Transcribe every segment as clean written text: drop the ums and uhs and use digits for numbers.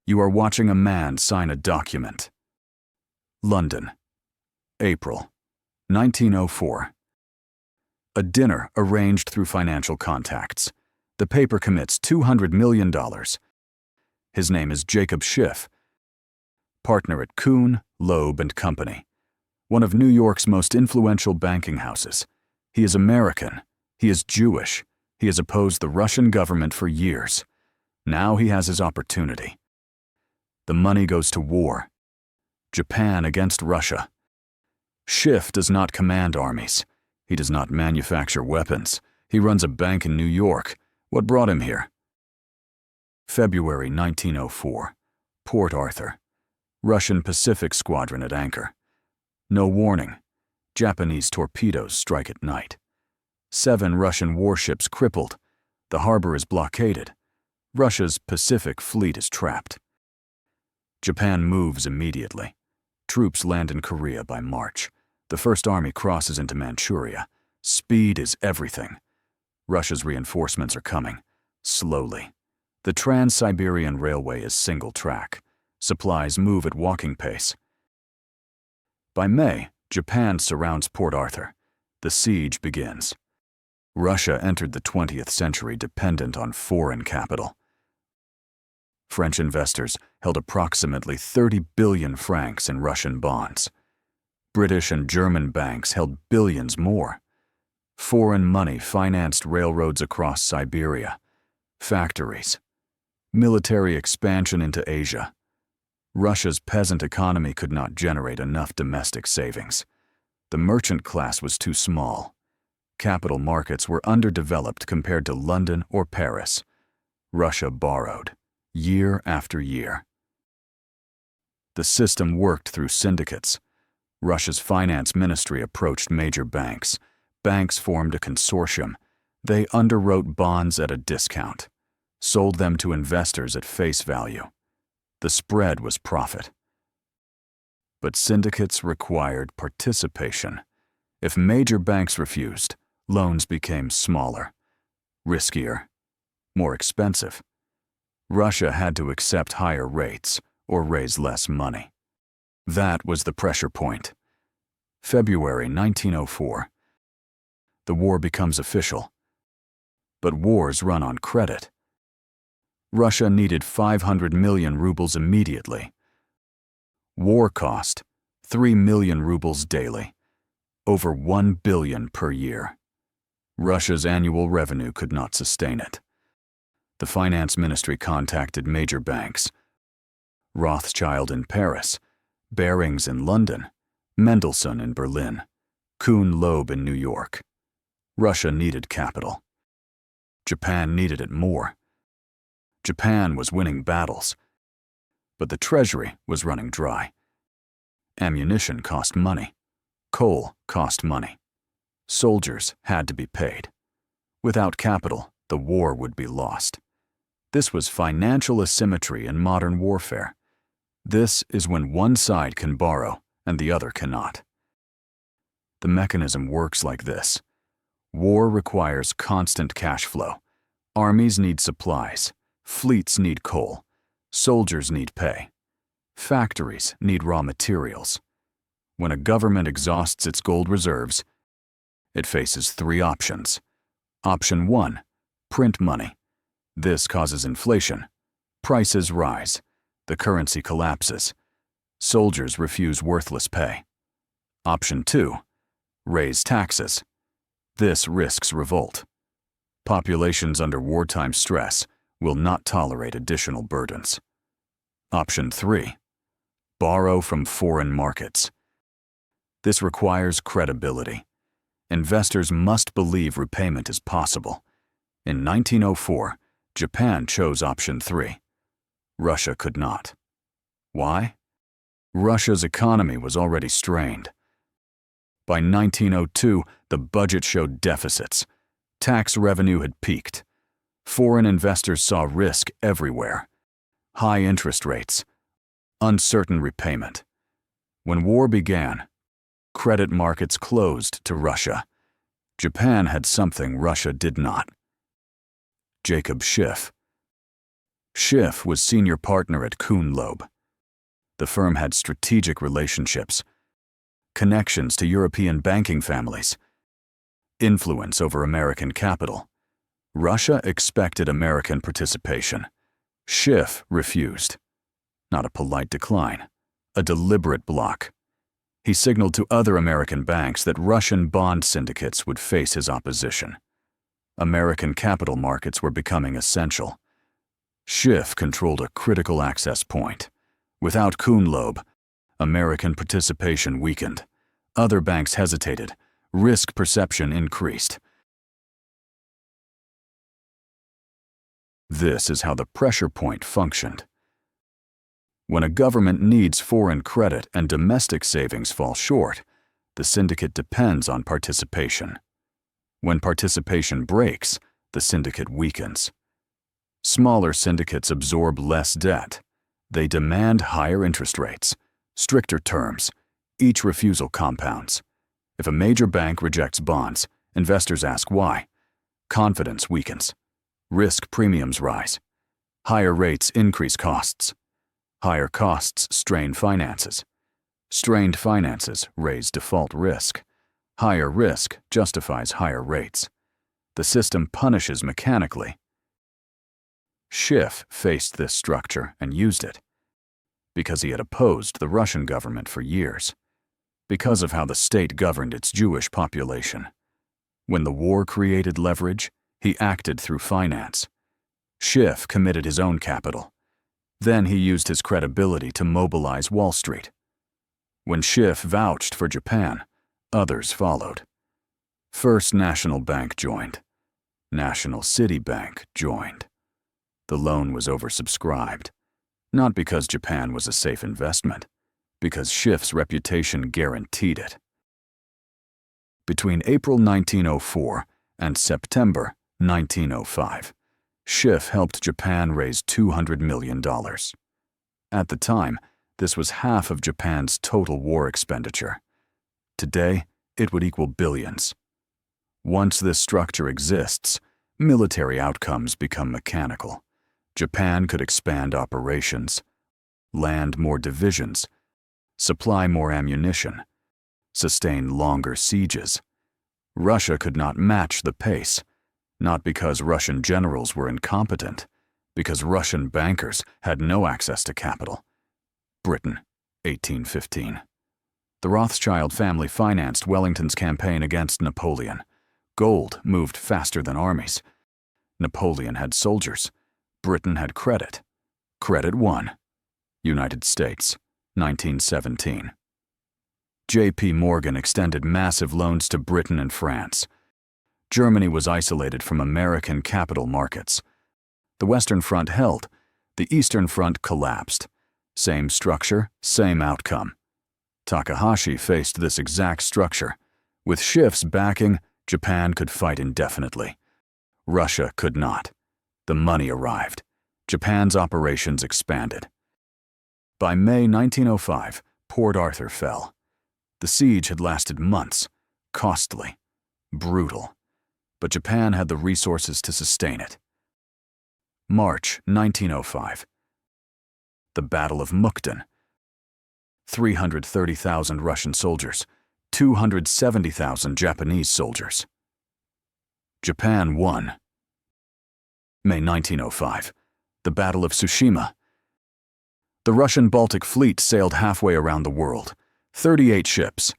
You are watching a man sign a document. London, April, 1904. A dinner arranged through financial contacts. The paper commits $200 million. His name is Jacob Schiff, partner at Kuhn, Loeb and Company, one of New York's most influential banking houses. He is American. He is Jewish. He has opposed the Russian government for years. Now he has his opportunity. The money goes to war. Japan against Russia. Schiff does not command armies. He does not manufacture weapons. He runs a bank in New York. What brought him here? February 1904. Port Arthur. Russian Pacific Squadron at anchor. No warning. Japanese torpedoes strike at night. 7 Russian warships crippled. The harbor is blockaded. Russia's Pacific Fleet is trapped. Japan moves immediately. Troops land in Korea by March. The First Army crosses into Manchuria. Speed is everything. Russia's reinforcements are coming. Slowly. The Trans-Siberian Railway is single track. Supplies move at walking pace. By May, Japan surrounds Port Arthur. The siege begins. Russia entered the 20th century dependent on foreign capital. French investors held approximately 30 billion francs in Russian bonds. British and German banks held billions more. Foreign money financed railroads across Siberia, factories, military expansion into Asia. Russia's peasant economy could not generate enough domestic savings. The merchant class was too small. Capital markets were underdeveloped compared to London or Paris. Russia borrowed, year after year. The system worked through syndicates. Russia's finance ministry approached major banks. Banks formed a consortium. They underwrote bonds at a discount, sold them to investors at face value. The spread was profit. But syndicates required participation. If major banks refused, loans became smaller, riskier, more expensive. Russia had to accept higher rates or raise less money. That was the pressure point. February 1904. The war becomes official. But wars run on credit. Russia needed 500 million rubles immediately. War cost 3 million rubles daily, over 1 billion per year. Russia's annual revenue could not sustain it. The finance ministry contacted major banks. Rothschild in Paris, Barings in London, Mendelssohn in Berlin, Kuhn Loeb in New York. Russia needed capital. Japan needed it more. Japan was winning battles, but the treasury was running dry. Ammunition cost money. Coal cost money. Soldiers had to be paid. Without capital, the war would be lost. This was financial asymmetry in modern warfare. This is when one side can borrow and the other cannot. The mechanism works like this. War requires constant cash flow. Armies need supplies. Fleets need coal. Soldiers need pay. Factories need raw materials. When a government exhausts its gold reserves, it faces 3 options. Option 1, print money. This causes inflation. Prices rise. The currency collapses. Soldiers refuse worthless pay. Option 2, raise taxes. This risks revolt. Populations under wartime stress will not tolerate additional burdens. Option 3, borrow from foreign markets. This requires credibility. Investors must believe repayment is possible. In 1904, Japan chose option 3. Russia could not. Why? Russia's economy was already strained. By 1902, the budget showed deficits. Tax revenue had peaked. Foreign investors saw risk everywhere. High interest rates. Uncertain repayment. When war began, credit markets closed to Russia. Japan had something Russia did not. Jacob Schiff. Schiff was senior partner at Kuhn Loeb. The firm had strategic relationships, connections to European banking families, influence over American capital. Russia expected American participation. Schiff refused. Not a polite decline, a deliberate block. He signaled to other American banks that Russian bond syndicates would face his opposition. American capital markets were becoming essential. Schiff controlled a critical access point. Without Kuhn Loeb, American participation weakened. Other banks hesitated. Risk perception increased. This is how the pressure point functioned. When a government needs foreign credit and domestic savings fall short, the syndicate depends on participation. When participation breaks, the syndicate weakens. Smaller syndicates absorb less debt. They demand higher interest rates, stricter terms. Each refusal compounds. If a major bank rejects bonds, investors ask why. Confidence weakens. Risk premiums rise. Higher rates increase costs. Higher costs strain finances. Strained finances raise default risk. Higher risk justifies higher rates. The system punishes mechanically. Schiff faced this structure and used it. Because he had opposed the Russian government for years. Because of how the state governed its Jewish population. When the war created leverage, he acted through finance. Schiff committed his own capital. Then he used his credibility to mobilize Wall Street. When Schiff vouched for Japan, others followed. First National Bank joined. National City Bank joined. The loan was oversubscribed, not because Japan was a safe investment, because Schiff's reputation guaranteed it. Between April 1904 and September 1905, Schiff helped Japan raise $200 million. At the time, this was half of Japan's total war expenditure. Today, it would equal billions. Once this structure exists, military outcomes become mechanical. Japan could expand operations, land more divisions, supply more ammunition, sustain longer sieges. Russia could not match the pace, not because Russian generals were incompetent, because Russian bankers had no access to capital. Britain, 1815. The Rothschild family financed Wellington's campaign against Napoleon. Gold moved faster than armies. Napoleon had soldiers. Britain had credit. Credit won. United States, 1917. J.P. Morgan extended massive loans to Britain and France. Germany was isolated from American capital markets. The Western Front held. The Eastern Front collapsed. Same structure, same outcome. Takahashi faced this exact structure. With Schiff's backing, Japan could fight indefinitely. Russia could not. The money arrived. Japan's operations expanded. By May 1905, Port Arthur fell. The siege had lasted months, costly, brutal, but Japan had the resources to sustain it. March 1905. The Battle of Mukden. 330,000 Russian soldiers, 270,000 Japanese soldiers. Japan won. May 1905. The Battle of Tsushima. The Russian Baltic Fleet sailed halfway around the world. 38 ships.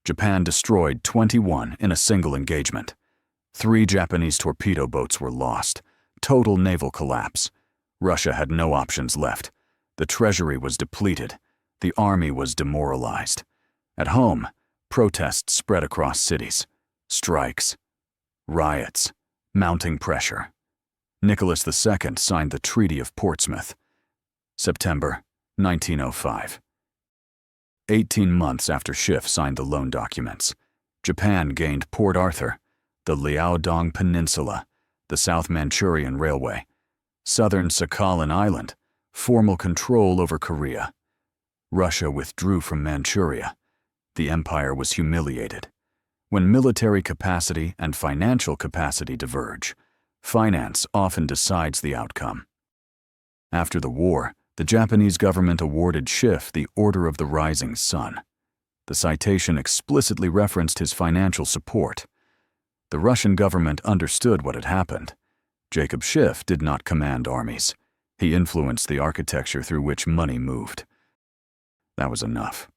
Japan destroyed 21 in a single engagement. 3 Japanese torpedo boats were lost. Total naval collapse. Russia had no options left. The treasury was depleted. The army was demoralized. At home, protests spread across cities. Strikes. Riots. Mounting pressure. Nicholas II signed the Treaty of Portsmouth. September 1905. 18 months after Schiff signed the loan documents, Japan gained Port Arthur, the Liaodong Peninsula, the South Manchurian Railway, southern Sakhalin Island, formal control over Korea. Russia withdrew from Manchuria. The empire was humiliated. When military capacity and financial capacity diverge, finance often decides the outcome. After the war, the Japanese government awarded Schiff the Order of the Rising Sun. The citation explicitly referenced his financial support. The Russian government understood what had happened. Jacob Schiff did not command armies. He influenced the architecture through which money moved. That was enough.